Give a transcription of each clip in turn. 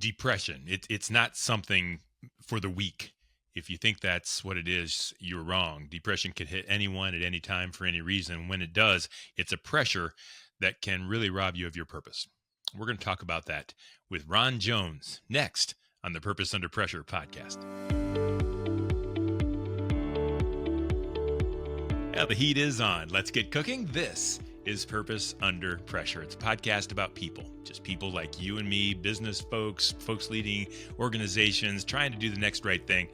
depression. It's not something for the weak. If you think that's what it is, you're wrong. Depression could hit anyone at any time for any reason. When it does, it's a pressure that can really rob you of your purpose. We're going to talk about that with Ron Jones next on the Purpose Under Pressure podcast. Well, the heat is on. Let's get cooking. This is Purpose Under Pressure. It's a podcast about people, just people like you and me, business folks, folks leading organizations, trying to do the next right thing.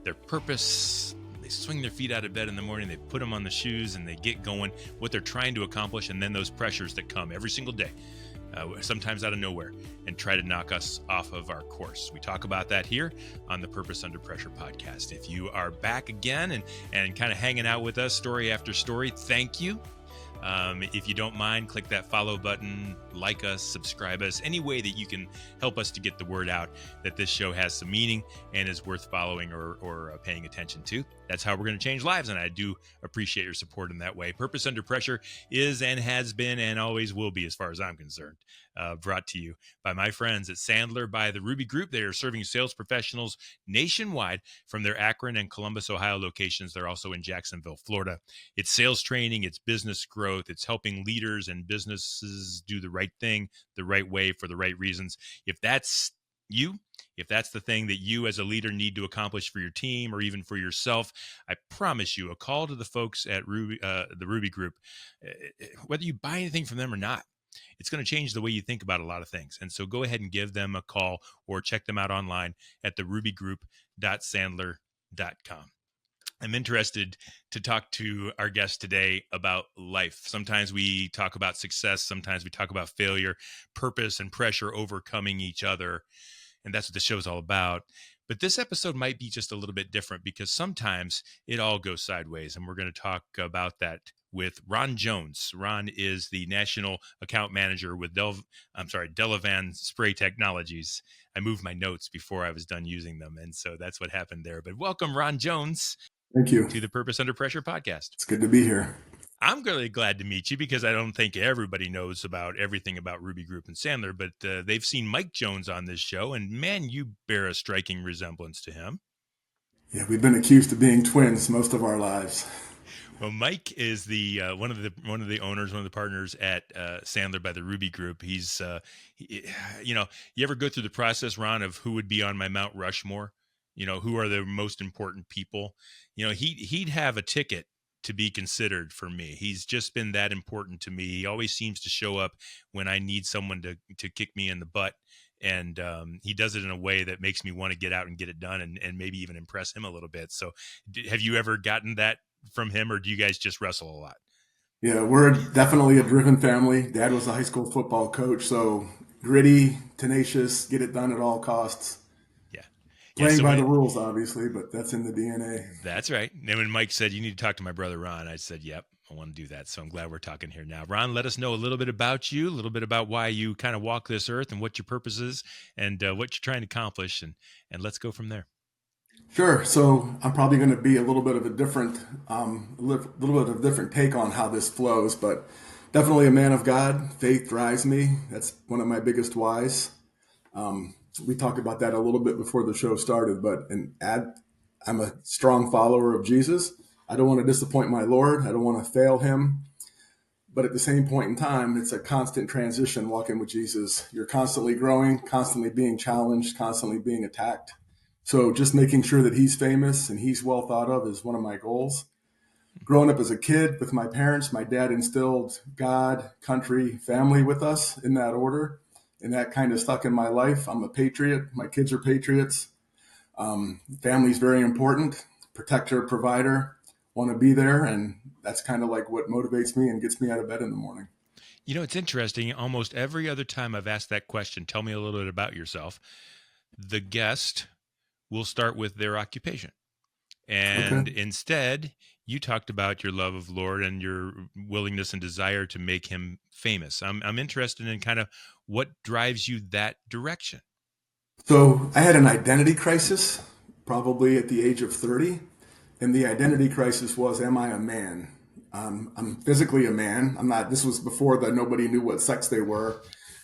Their purpose, they swing their feet out of bed in the morning, they put them on the shoes and they get going, what they're trying to accomplish, and then those pressures that come every single day. Sometimes out of nowhere, and try to knock us off of our course. We talk about that here on the Purpose Under Pressure podcast. If you are back again and kind of hanging out with us story after story, thank you. If you don't mind, click that follow button, like us, subscribe us, any way that you can help us to get the word out that this show has some meaning and is worth following or paying attention to. That's how we're going to change lives, and I do appreciate your support in that way. Purpose Under Pressure is and has been and always will be, as far as I'm concerned, brought to you by my friends at Sandler by the Ruby Group. They are serving sales professionals nationwide from their Akron and Columbus, Ohio locations. They're also in Jacksonville, Florida. It's sales training, it's business growth, it's helping leaders and businesses do the right thing, the right way, for the right reasons. If that's you, if that's the thing that you as a leader need to accomplish for your team or even for yourself, I promise you a call to the folks at the Ruby Group, whether you buy anything from them or not, it's going to change the way you think about a lot of things. And so go ahead and give them a call or check them out online at therubygroup.sandler.com. I'm interested to talk to our guest today about life. Sometimes we talk about success. Sometimes we talk about failure, purpose, and pressure overcoming each other. And that's what the show is all about. But this episode might be just a little bit different because sometimes it all goes sideways. And we're going to talk about that with Ron Jones. Ron is the National Account Manager with Delavan Spray Technologies. I moved my notes before I was done using them. And so that's what happened there. But welcome, Ron Jones. Thank you. To the Purpose Under Pressure podcast. It's good to be here. I'm really glad to meet you because I don't think everybody knows about everything about Ruby Group and Sandler, but they've seen Mike Jones on this show, and man, you bear a striking resemblance to him. Yeah, we've been accused of being twins most of our lives. Well, Mike is the one of the owners, one of the partners at Sandler by the Ruby Group. He's, you ever go through the process, Ron, of who would be on my Mount Rushmore? Who are the most important people? He'd have a ticket to be considered for me. He's just been that important to me. He always seems to show up when I need someone to kick me in the butt. And he does it in a way that makes me want to get out and get it done and maybe even impress him a little bit. So have you ever gotten that from him, or do you guys just wrestle a lot? Yeah, we're definitely a driven family. Dad was a high school football coach, so gritty, tenacious, get it done at all costs. Playing by the rules, obviously, but that's in the DNA. That's right. And when Mike said, you need to talk to my brother, Ron, I said, yep, I want to do that. So I'm glad we're talking here now. Ron, let us know a little bit about you, a little bit about why you kind of walk this earth and what your purpose is and what you're trying to accomplish. And let's go from there. Sure. So I'm probably going to be a little bit of a different take on how this flows, but definitely a man of God. Faith drives me. That's one of my biggest whys. We talked about that a little bit before the show started, but I'm a strong follower of Jesus. I don't want to disappoint my Lord. I don't want to fail him. But at the same point in time, it's a constant transition walking with Jesus. You're constantly growing, constantly being challenged, constantly being attacked. So just making sure that he's famous and he's well thought of is one of my goals. Growing up as a kid with my parents, my dad instilled God, country, family with us in that order. And that kind of stuck in my life. I'm a patriot. My kids are patriots. Family's very important. Protector, provider, want to be there. And that's kind of like what motivates me and gets me out of bed in the morning. It's interesting. Almost every other time I've asked that question, tell me a little bit about yourself, the guest will start with their occupation. And instead, you talked about your love of Lord and your willingness and desire to make him famous. I'm interested in kind of what drives you that direction. So I had an identity crisis probably at the age of 30. And the identity crisis was, am I a man? I'm physically a man. I'm not. This was before that nobody knew what sex they were.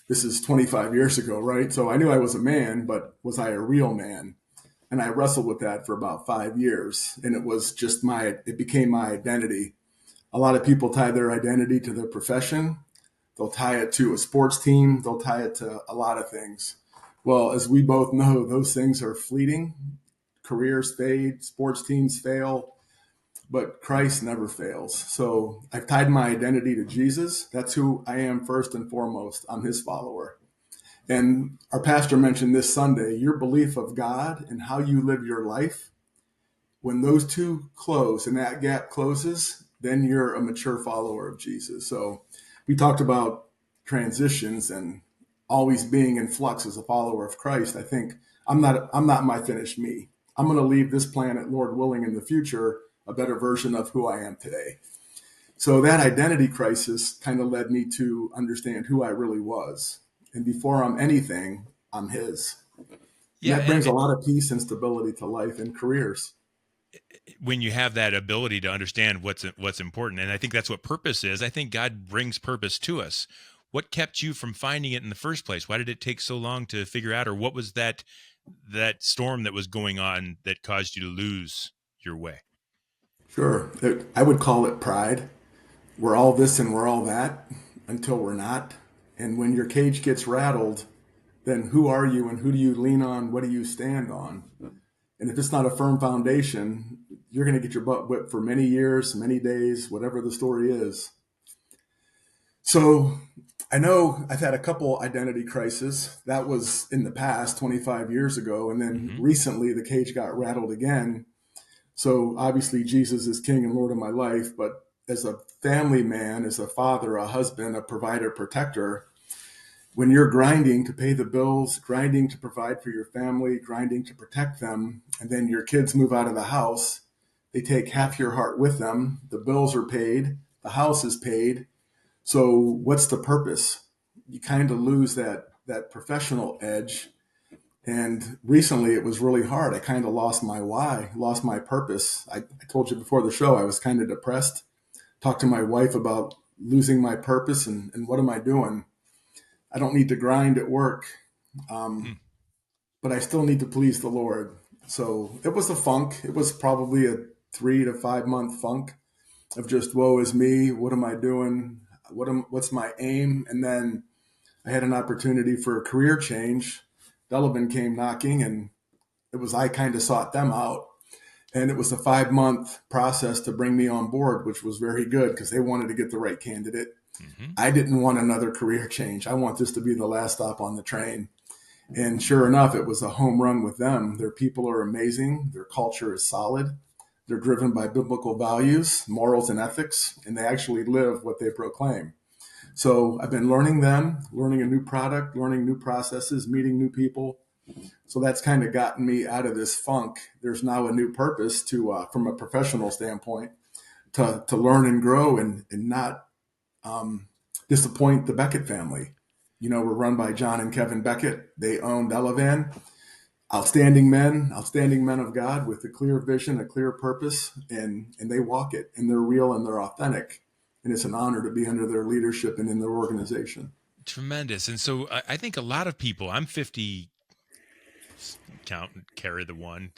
This is 25 years ago, right? So I knew I was a man, but was I a real man? And I wrestled with that for about 5 years. And it was just it became my identity. A lot of people tie their identity to their profession. They'll tie it to a sports team. They'll tie it to a lot of things. Well, as we both know, those things are fleeting. Careers fade, sports teams fail, but Christ never fails. So I've tied my identity to Jesus. That's who I am first and foremost. I'm his follower. And our pastor mentioned this Sunday, your belief of God and how you live your life, when those two close and that gap closes, then you're a mature follower of Jesus. So we talked about transitions and always being in flux as a follower of Christ. I think I'm not my finished me. I'm going to leave this planet, Lord willing, in the future, a better version of who I am today. So that identity crisis kind of led me to understand who I really was. And before I'm anything, I'm his. And Yeah, that brings a lot of peace and stability to life and careers. when you have that ability to understand what's important, and I think that's what purpose is. I think God brings purpose to us. What kept you from finding it in the first place? Why did it take so long to figure out, or what was that storm that was going on that caused you to lose your way? Sure. I would call it pride. We're all this and we're all that until we're not. And when your cage gets rattled, then who are you and who do you lean on? What do you stand on? And if it's not a firm foundation, you're going to get your butt whipped for many years, many days, whatever the story is. So I know I've had a couple identity crises. That was in the past, 25 years ago. And then Hmm. recently the cage got rattled again. So obviously Jesus is King and Lord of my life. But as a family man, as a father, a husband, a provider, protector, when you're grinding to pay the bills, grinding to provide for your family, grinding to protect them, and then your kids move out of the house, they take half your heart with them. The bills are paid, the house is paid. So what's the purpose? You kind of lose that professional edge. And recently it was really hard. I kind of lost my why, lost my purpose. I told you before the show, I was kind of depressed. Talked to my wife about losing my purpose and what am I doing? I don't need to grind at work, Hmm. but I still need to please the Lord. So it was a funk. It was probably a 3 to 5 month funk of just woe is me. What am I doing? What's my aim? And then I had an opportunity for a career change. Delavan came knocking, and I kind of sought them out. And it was a 5 month process to bring me on board, which was very good because they wanted to get the right candidate. Hmm. I didn't want another career change. I want this to be the last stop on the train. And sure enough, it was a home run with them. Their people are amazing. Their culture is solid. They're driven by biblical values, morals, and ethics, and they actually live what they proclaim. So I've been learning them, learning a new product, learning new processes, meeting new people. So that's kind of gotten me out of this funk. There's now a new purpose from a professional standpoint, to learn and grow and not um, disappoint the Beckett family. We're run by John and Kevin Beckett. They own Delavan. Outstanding men of God with a clear vision, a clear purpose, and they walk it, and they're real and they're authentic. And it's an honor to be under their leadership and in their organization. Tremendous. And so I think a lot of people, I'm 50, count carry the one,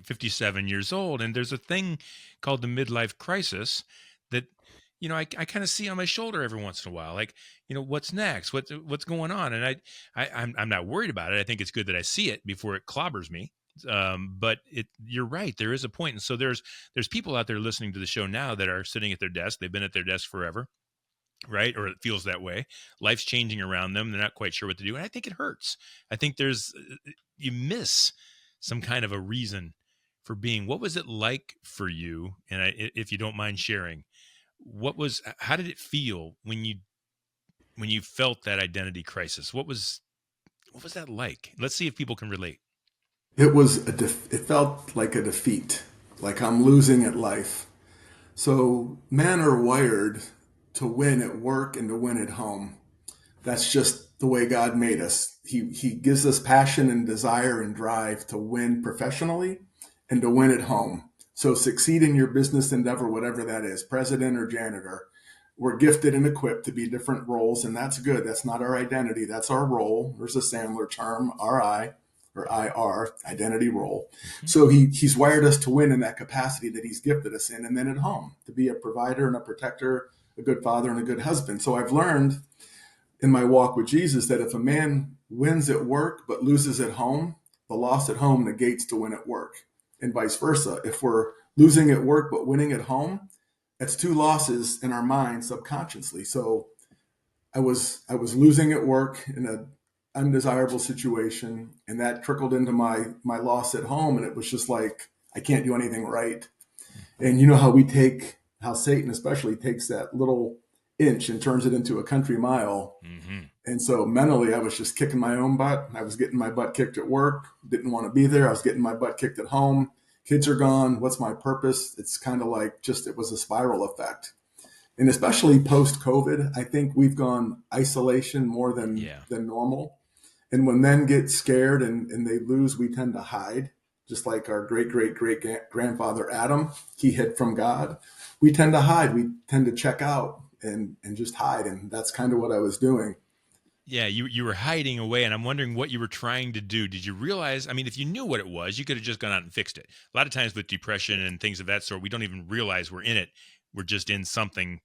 57 years old, and there's a thing called the midlife crisis that I kind of see on my shoulder every once in a while, like, what's next, what's going on. And I'm not worried about it. I think it's good that I see it before it clobbers me. But you're right, there is a point. And so there's people out there listening to the show now that are sitting at their desk. They've been at their desk forever, right? Or it feels that way. Life's changing around them. They're not quite sure what to do. And I think it hurts. I think you miss some kind of a reason for being. What was it like for you? And if you don't mind sharing, how did it feel when you felt that identity crisis? What was that like? Let's see if people can relate. It felt like a defeat, like I'm losing at life. So men are wired to win at work and to win at home. That's just the way God made us. He gives us passion and desire and drive to win professionally and to win at home. So succeed in your business endeavor, whatever that is, president or janitor. we're gifted and equipped to be different roles, and that's good. That's not our identity. That's our role. There's a Sandler term, RI or IR, identity role. Mm-hmm. So he's wired us to win in that capacity that he's gifted us in, and then at home to be a provider and a protector, a good father and a good husband. So I've learned in my walk with Jesus that if a man wins at work but loses at home, the loss at home negates the win at work, and vice versa. If we're losing at work but winning at home, that's two losses in our mind subconsciously. So I was losing at work in an undesirable situation, and that trickled into my loss at home, and it was just like I can't do anything right. And you know how Satan especially takes that little inch and turns it into a country mile. Mm-hmm. And so mentally, I was just kicking my own butt. I was getting my butt kicked at work, didn't want to be there. I was getting my butt kicked at home. Kids are gone. What's my purpose? It's kind of like just, it was a spiral effect. And especially post COVID, I think we've gone isolation more Yeah. than normal. And when men get scared and they lose, we tend to hide, just like our great grandfather Adam, he hid from God. We tend to hide. We tend to check out and just hide. And that's kind of what I was doing. Yeah, you were hiding away, and I'm wondering what you were trying to do. Did you realize? I mean, if you knew what it was, you could have just gone out and fixed it. A lot of times with depression and things of that sort, we don't even realize we're in it. We're just in something.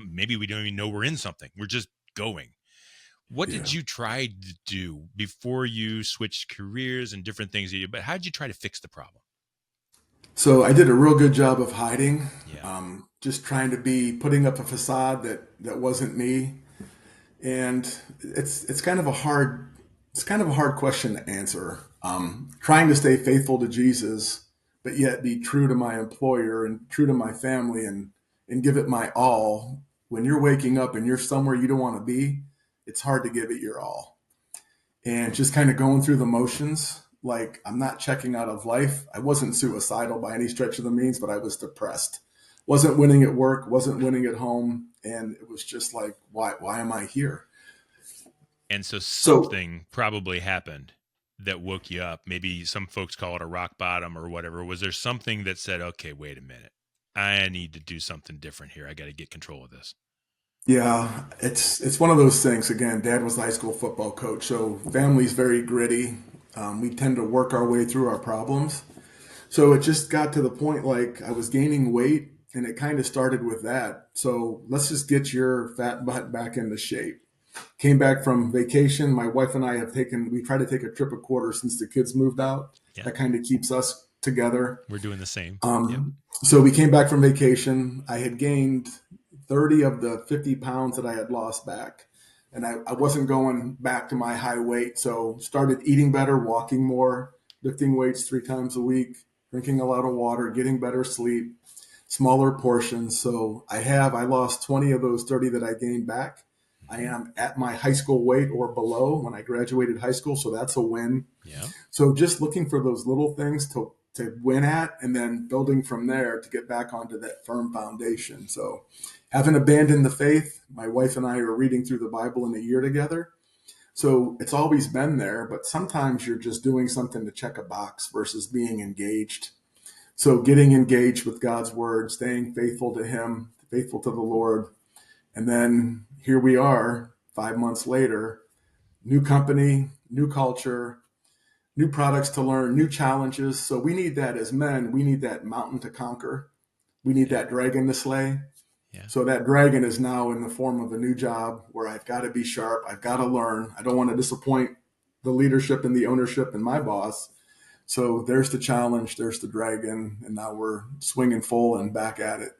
Maybe we don't even know we're in something. We're just going. What Yeah. did you try to do before you switched careers and different things? But how did you try to fix the problem? So I did a real good job of hiding, Yeah. just trying to be putting up a facade that wasn't me. And it's kind of a hard question to answer. Trying to stay faithful to Jesus, but yet be true to my employer and true to my family and give it my all. When you're waking up and you're somewhere you don't want to be, it's hard to give it your all. And just kind of going through the motions. Like, I'm not checking out of life. I wasn't suicidal by any stretch of the means, but I was depressed. Wasn't winning at work, wasn't winning at home. And it was just like, why am I here? And so So something probably happened that woke you up. Maybe some folks call it a rock bottom or whatever. Was there something that said, okay, wait a minute, I need to do something different here. I got to get control of this. yeah, it's one of those things. Again, dad was the high school football coach, so family's very gritty. We tend to work our way through our problems. So it just got to the point like I was gaining weight, and it kind of started with that. So let's just get your fat butt back into shape. Came back from vacation. My wife and I we try to take a trip a quarter since the kids moved out. Yeah, That kind of keeps us together. we're doing the same. Yep. So we came back from vacation. I had gained 30 of the 50 pounds that I had lost back. And I wasn't going back to my high weight. So started eating better, walking more, lifting weights 3 times a week, drinking a lot of water, getting better sleep, smaller portions. So I lost 20 of those 30 that I gained back. I Hmm. am at my high school weight or below when I graduated high school. So that's a win. Yeah. So just looking for those little things to win at, and then building from there to get back onto that firm foundation. So haven't abandoned the faith. My wife and I are reading through the Bible in a year together. So it's always been there, but sometimes you're just doing something to check a box versus being engaged. So getting engaged with God's word, staying faithful to him, faithful to the Lord. And then here we are 5 months later, new company, new culture, new products to learn, new challenges. So we need that as men. We need that mountain to conquer. We need Yeah. that dragon to slay. Yeah. So that dragon is now in the form of a new job where I've got to be sharp. I've got to learn. I don't want to disappoint the leadership and the ownership and my boss. So there's the challenge. There's the dragon. And now we're swinging full and back at it.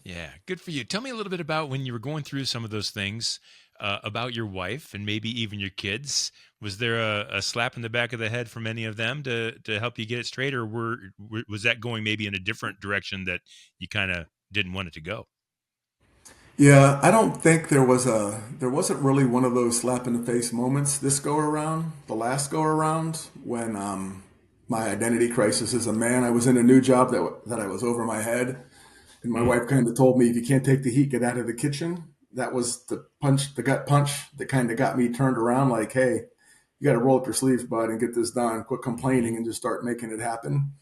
Yeah. Good for you. Tell me a little bit about when you were going through some of those things about your wife and maybe even your kids. Was there a slap in the back of the head from any of them to help you get it straight, or was that going maybe in a different direction that you kind of didn't want it to go? Yeah, I don't think there wasn't really one of those slap in the face moments this go around. The last go around when my identity crisis as a man, I was in a new job that I was over my head, and my Mm. wife kind of told me, if you can't take the heat, get out of the kitchen. That was the gut punch that kind of got me turned around. Like, hey, you got to roll up your sleeves, bud, and get this done. Quit Hmm. complaining and just start making it happen.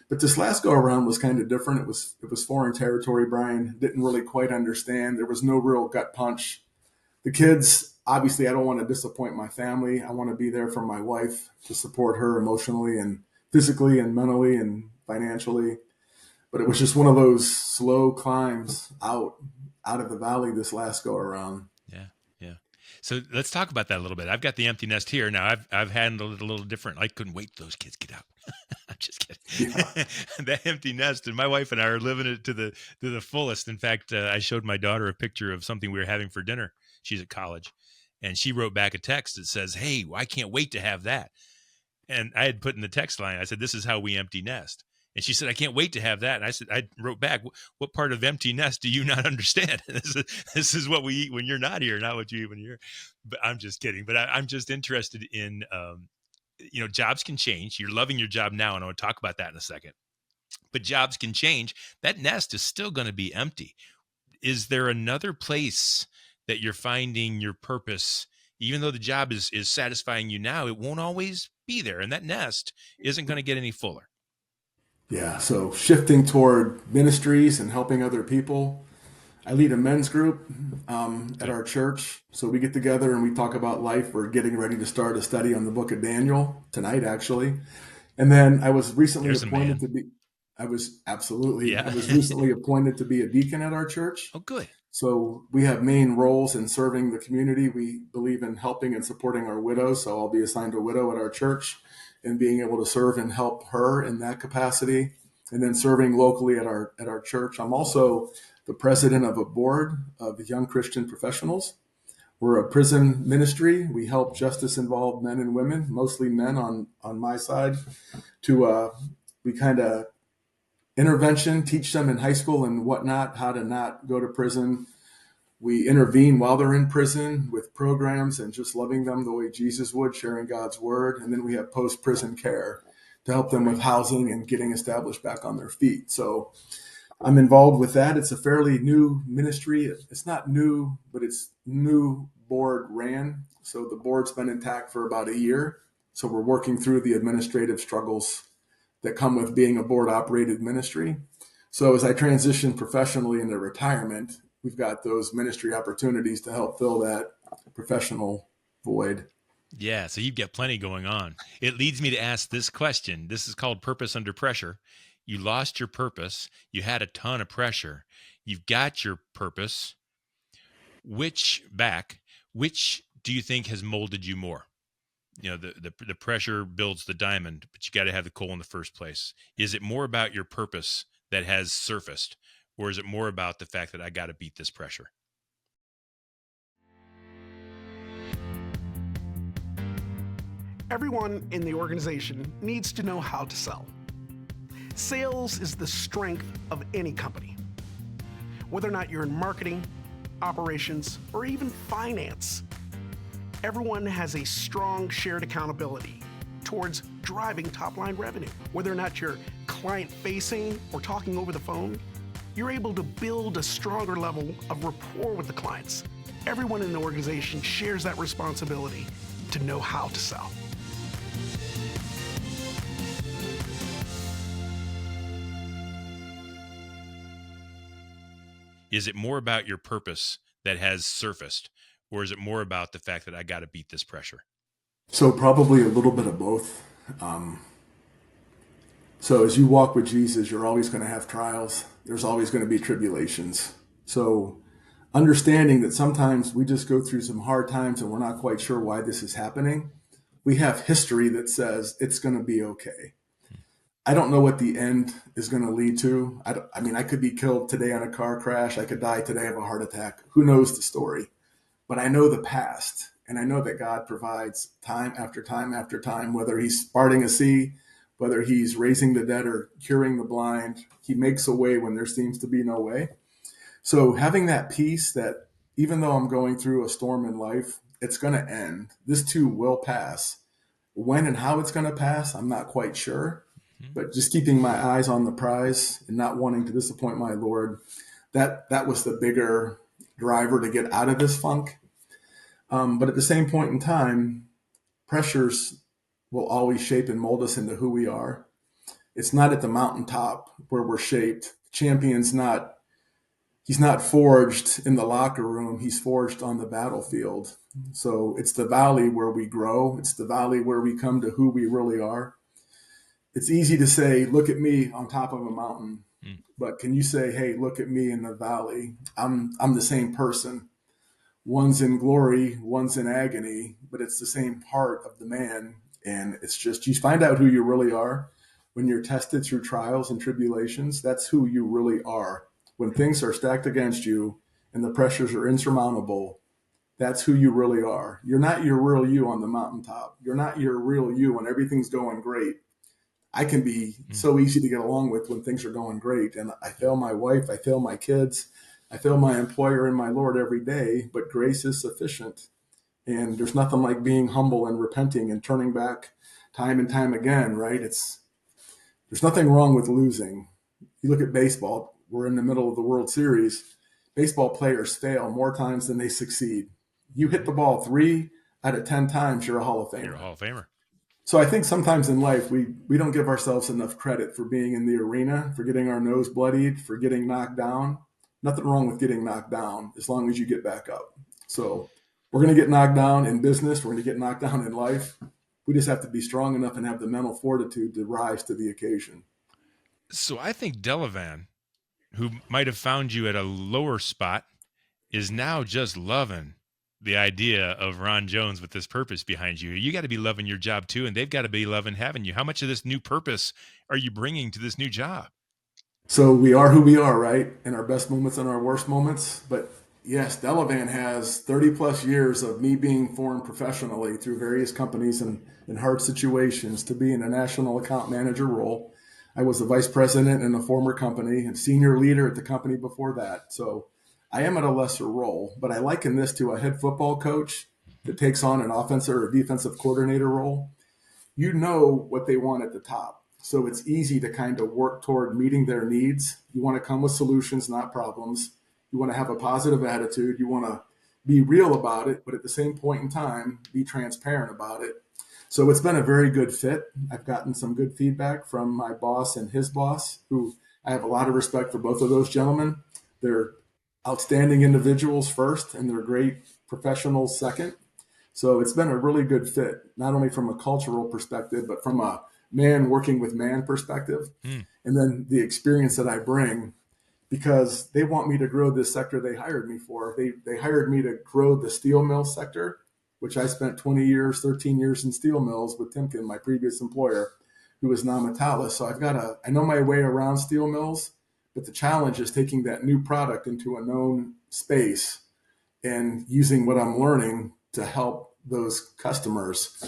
But this last go around was kind of different. It was foreign territory. Bryan didn't really quite understand. There was no real gut punch. The kids, obviously, I don't want to disappoint my family. I want to be there for my wife to support her emotionally and physically and mentally and financially. But it was just one of those slow climbs out of the valley this last go around. Yeah. Yeah. So let's talk about that a little bit. I've got the empty nest here. Now I've handled it a little different. I couldn't wait till those kids get out. I'm just Yeah. kidding. That empty nest, and my wife and I are living it to the fullest. In fact, I showed my daughter a picture of something we were having for dinner. She's at college, and she wrote back a text that says, "Hey, I can't wait to have that." And I had put in the text line, I said, "This is how we empty nest." And she said, "I can't wait to have that." And I said, I wrote back, "What part of empty nest do you not understand? This is what we eat when you're not here, not what you eat when you're here." But I'm just kidding. But I'm just interested in, jobs can change. You're loving your job now, and I want to talk about that in a second. But jobs can change. That nest is still going to be empty. Is there another place that you're finding your purpose? Even though the job is satisfying you now, it won't always be there. And that nest isn't going to get any fuller. Yeah. So shifting toward ministries and helping other people. I lead a men's group at Good. our church. So we get together and we talk about life. We're getting ready to start a study on the book of Daniel tonight, actually. And then I was recently There's a appointed man. to be, I Yeah. was recently appointed to be a deacon at our church. Oh, good. So we have main roles in serving the community. We believe in helping and supporting our widows. So I'll be assigned a widow at our church and being able to serve and help her in that capacity. And then serving locally at our church. I'm also the president of a board of young Christian professionals. We're a prison ministry. We help justice involved men and women, mostly men on my side, to we kind of intervention, teach them in high school and whatnot how to not go to prison. We intervene while they're in prison with programs and just loving them the way Jesus would, sharing God's word. And then we have post prison care to help them with housing and getting established back on their feet. So I'm involved with that. It's a fairly new ministry. It's not new, but it's new board ran. So the board's been intact for about a year. So we're working through the administrative struggles that come with being a board operated ministry. So as I transition professionally into retirement, we've got those ministry opportunities to help fill that professional void. Yeah. So you've got plenty going on. It leads me to ask this question. This is called purpose under pressure. You lost your purpose. You had a ton of pressure. You've got your purpose. Which do you think has molded you more? The pressure builds the diamond, but you got to have the coal in the first place. Is it more about your purpose that has surfaced, or is it more about the fact that I got to beat this pressure? Everyone in the organization needs to know how to sell. Sales is the strength of any company. Whether or not you're in marketing, operations, or even finance, everyone has a strong shared accountability towards driving top-line revenue. Whether or not you're client-facing or talking over the phone, you're able to build a stronger level of rapport with the clients. Everyone in the organization shares that responsibility to know how to sell. Is it more about your purpose that has surfaced, or is it more about the fact that I got to beat this pressure? So probably a little bit of both. Um, so as you walk with Jesus, you're always going to have trials. There's always going to be tribulations. So understanding that sometimes we just go through some hard times and we're not quite sure why this is happening. We have history that says it's going to be okay. I don't know what the end is going to lead to. I mean, I could be killed today on a car crash. I could die today of a heart attack. Who knows the story? But I know the past, and I know that God provides time after time after time, whether he's parting a sea, whether he's raising the dead or curing the blind. He makes a way when there seems to be no way. So having that peace that even though I'm going through a storm in life, it's going to end. This too will pass. When and how it's going to pass, I'm not quite sure. Mhm. But just keeping my eyes on the prize and not wanting to disappoint my Lord, that was the bigger driver to get out of this funk. But at the same point in time, pressures will always shape and mold us into who we are. It's not at the mountaintop where we're shaped. Champion's not, he's not forged in the locker room. He's forged on the battlefield. So it's the valley where we grow. It's the valley where we come to who we really are. It's easy to say, look at me on top of a mountain. Mm. But can you say, hey, look at me in the valley? I'm the same person. One's in glory, one's in agony, but it's the same part of the man. And it's just, you find out who you really are when you're tested through trials and tribulations. That's who you really are. When things are stacked against you and the pressures are insurmountable, that's who you really are. You're not your real you on the mountaintop. You're not your real you when everything's going great. I can be so easy to get along with when things are going great. And I fail my wife, I fail my kids, I fail my employer and my Lord every day, but grace is sufficient. And there's nothing like being humble and repenting and turning back time and time again, right? There's nothing wrong with losing. You look at baseball, we're in the middle of the World Series. Baseball players fail more times than they succeed. You hit the ball 3 out of 10 times, you're a Hall of Famer. You're a Hall of Famer. So I think sometimes in life we don't give ourselves enough credit for being in the arena, for getting our nose bloodied, for getting knocked down. Nothing wrong with getting knocked down as long as you get back up. So we're going to get knocked down in business. We're going to get knocked down in life. We just have to be strong enough and have the mental fortitude to rise to the occasion. So I think Delavan, who might have found you at a lower spot, is now just loving the idea of Ron Jones with this purpose behind you. You got to be loving your job too, and they've got to be loving having you. How much of this new purpose are you bringing to this new job? So we are who we are, right? In our best moments and our worst moments. But yes, Delavan has 30 plus years of me being formed professionally through various companies and in hard situations to be in a national account manager role. I was a vice president in a former company and senior leader at the company before that. So I am at a lesser role, but I liken this to a head football coach that takes on an offensive or defensive coordinator role. You know what they want at the top. So it's easy to kind of work toward meeting their needs. You want to come with solutions, not problems. You want to have a positive attitude. You want to be real about it, but at the same point in time, be transparent about it. So it's been a very good fit. I've gotten some good feedback from my boss and his boss, who I have a lot of respect for both of those gentlemen. They're outstanding individuals first, and they're great professionals second. So it's been a really good fit, not only from a cultural perspective, but from a man working with man perspective. Hmm. And then the experience that I bring, because they want me to grow this sector they hired me for. They hired me to grow the steel mill sector, which I spent 20 years, 13 years in steel mills with Timken, my previous employer, who was non-metallist. So I know my way around steel mills, but the challenge is taking that new product into a known space and using what I'm learning to help those customers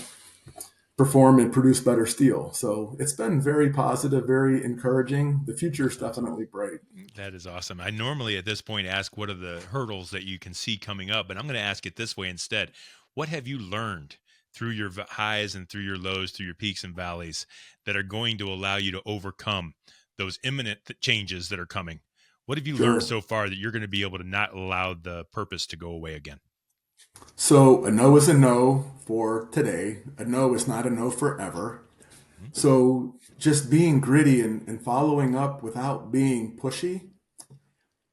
perform and produce better steel. So it's been very positive, very encouraging. The future is definitely bright. That is awesome. I normally at this point ask what are the hurdles that you can see coming up, but I'm going to ask it this way instead. What have you learned through your highs and through your lows, through your peaks and valleys that are going to allow you to overcome those imminent changes that are coming? What have you learned Sure. so far that you're going to be able to not allow the purpose to go away again? So a no is a no for today. A no is not a no forever. Mhm. So just being gritty and following up without being pushy,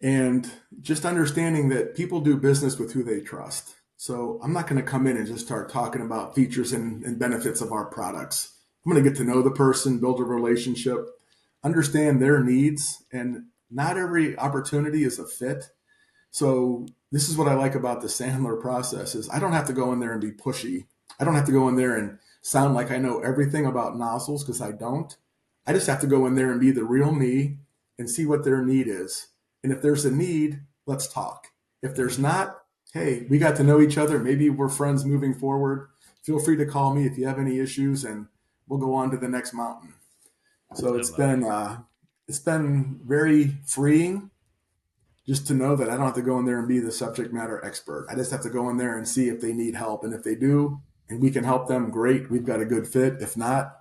and just understanding that people do business with who they trust. So I'm not going to come in and just start talking about features and benefits of our products. I'm going to get to know the person, build a relationship, understand their needs, and not every opportunity is a fit. So this is what I like about the Sandler process is I don't have to go in there and be pushy. I don't have to go in there and sound like I know everything about nozzles because I don't. I just have to go in there and be the real me and see what their need is. And if there's a need, let's talk. If there's not, hey, we got to know each other. Maybe we're friends moving forward. Feel free to call me if you have any issues and we'll go on to the next mountain. So I love it. it's been very freeing just to know that I don't have to go in there and be the subject matter expert. I just have to go in there and see if they need help. And if they do, and we can help them, great. We've got a good fit. If not,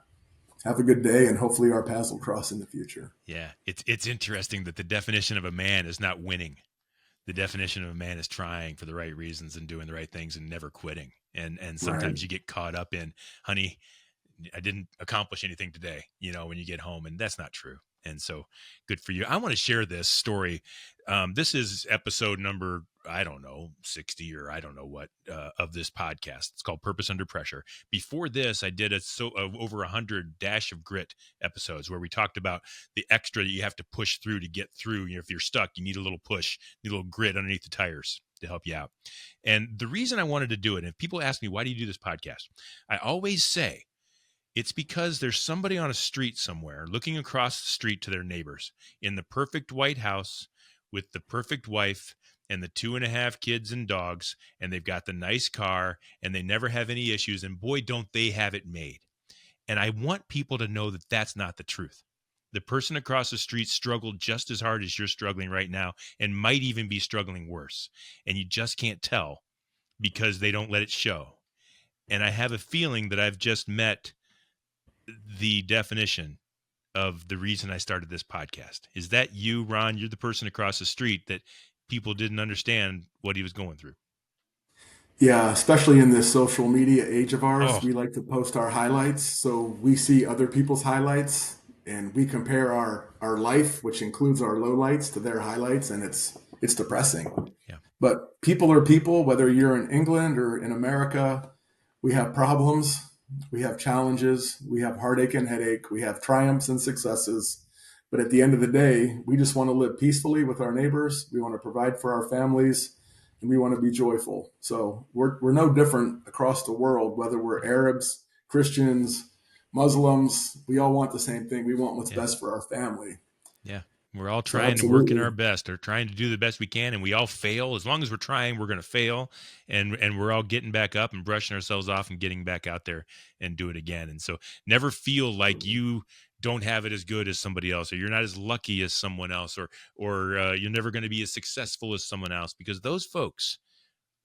have a good day, and hopefully our paths will cross in the future. Yeah, it's interesting that the definition of a man is not winning. The definition of a man is trying for the right reasons and doing the right things and never quitting. And Right. sometimes you get caught up in, honey, I didn't accomplish anything today, when you get home, and that's not true. And so good for you. I want to share this story. This is episode number, I don't know, 60 or I don't know what, of this podcast. It's called Purpose Under Pressure. Before this, I did over 100 Dash of Grit episodes where we talked about the extra that you have to push through to get through. If you're stuck, you need a little push, need a little grit underneath the tires to help you out. And the reason I wanted to do it, and if people ask me, why do you do this podcast? I always say, it's because there's somebody on a street somewhere looking across the street to their neighbors in the perfect white house with the perfect wife and the 2.5 kids and dogs, and they've got the nice car and they never have any issues. And boy, don't they have it made. And I want people to know that that's not the truth. The person across the street struggled just as hard as you're struggling right now and might even be struggling worse. And you just can't tell because they don't let it show. And I have a feeling that I've just met the definition of the reason I started this podcast. Is that you, Ron? You're the person across the street that people didn't understand what he was going through. Yeah, especially in this social media age of ours, Oh, we like to post our highlights. So we see other people's highlights and we compare our life, which includes our lowlights, to their highlights, and it's depressing. yeah. But people are people, whether you're in England or in America. We have problems, we have challenges, we have heartache and headache, we have triumphs and successes. But at the end of the day, we just want to live peacefully with our neighbors. We want to provide for our families, and we want to be joyful. So we're no different across the world, whether we're Arabs, Christians, Muslims. We all want the same thing. We want what's Yeah. best for our family. Yeah. We're all So trying and working absolutely. our best or trying to do the best we can, and we all fail. As long as we're trying, we're going to fail, and we're all getting back up and brushing ourselves off and getting back out there and do it again. And so never feel like you don't have it as good as somebody else, or you're not as lucky as someone else, or you're never going to be as successful as someone else, because those folks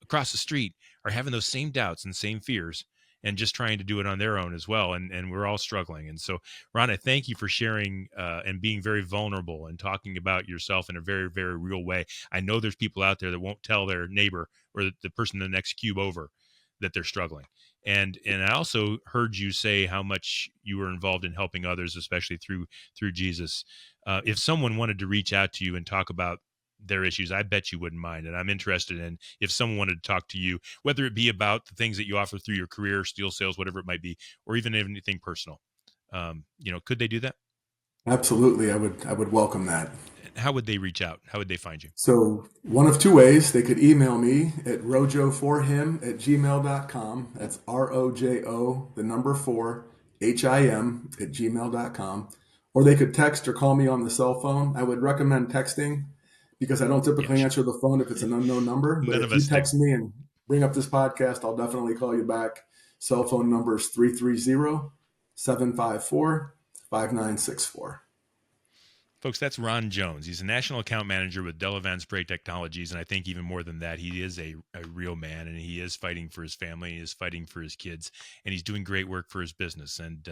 across the street are having those same doubts and same fears and just trying to do it on their own as well. And we're all struggling. And so, Ron, I thank you for sharing and being very vulnerable and talking about yourself in a very, very real way. I know there's people out there that won't tell their neighbor or the person in the next cube over that they're struggling. And I also heard you say how much you were involved in helping others, especially through Jesus. If someone wanted to reach out to you and talk about their issues, I bet you wouldn't mind. And I'm interested in if someone wanted to talk to you, whether it be about the things that you offer through your career, steel sales, whatever it might be, or even anything personal. Could they do that? Absolutely. I would welcome that. How would they reach out? How would they find you? So one of two ways. They could email me at rojoforhim@gmail.com. That's ROJO, the number 4, HIM @gmail.com. Or they could text or call me on the cell phone. I would recommend texting because I don't Yeah, typically sure. answer the phone if it's an unknown number. But None of if you us do. text me and bring up this podcast, I'll definitely call you back. Cell phone number is 330-754-5964. Folks, that's Ron Jones. He's a national account manager with Delavan Spray Technologies. And I think even more than that, he is a real man, and he is fighting for his family. He is fighting for his kids, and he's doing great work for his business. And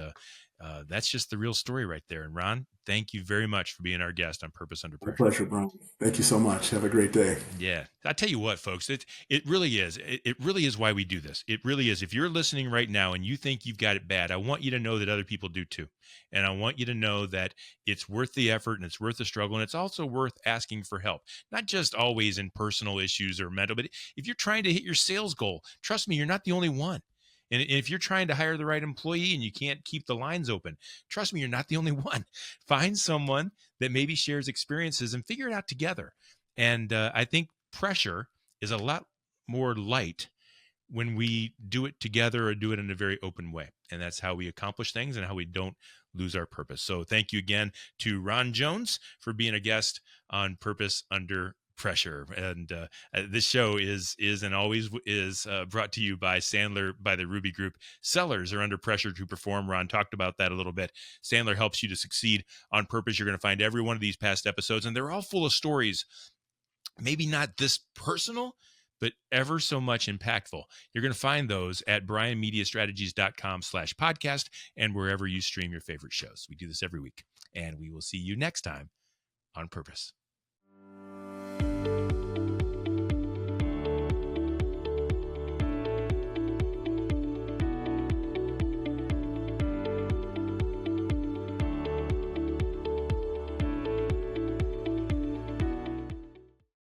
that's just the real story right there. And Ron, thank you very much for being our guest on Purpose Under My Pressure. pleasure, Brian. Thank you so much. Have a great day. Yeah. I tell you what, folks, it really is. It really is why we do this. It really is. If you're listening right now and you think you've got it bad, I want you to know that other people do too. And I want you to know that it's worth the effort and it's worth the struggle. And it's also worth asking for help, not just always in personal issues or mental, but if you're trying to hit your sales goal, trust me, you're not the only one. And if you're trying to hire the right employee and you can't keep the lines open, trust me, you're not the only one. Find someone that maybe shares experiences and figure it out together. And I think pressure is a lot more light when we do it together or do it in a very open way. And that's how we accomplish things and how we don't lose our purpose. So thank you again to Ron Jones for being a guest on Purpose Under Pressure. And this show is and always is brought to you by Sandler, by the Ruby Group. Sellers are under pressure to perform. Ron talked about that a little bit. Sandler helps you to succeed on purpose. You're going to find every one of these past episodes, and they're all full of stories, maybe not this personal, but ever so much impactful. You're going to find those at bryanmediastrategies.com/podcast and wherever you stream your favorite shows. We do this every week, and we will see you next time on Purpose.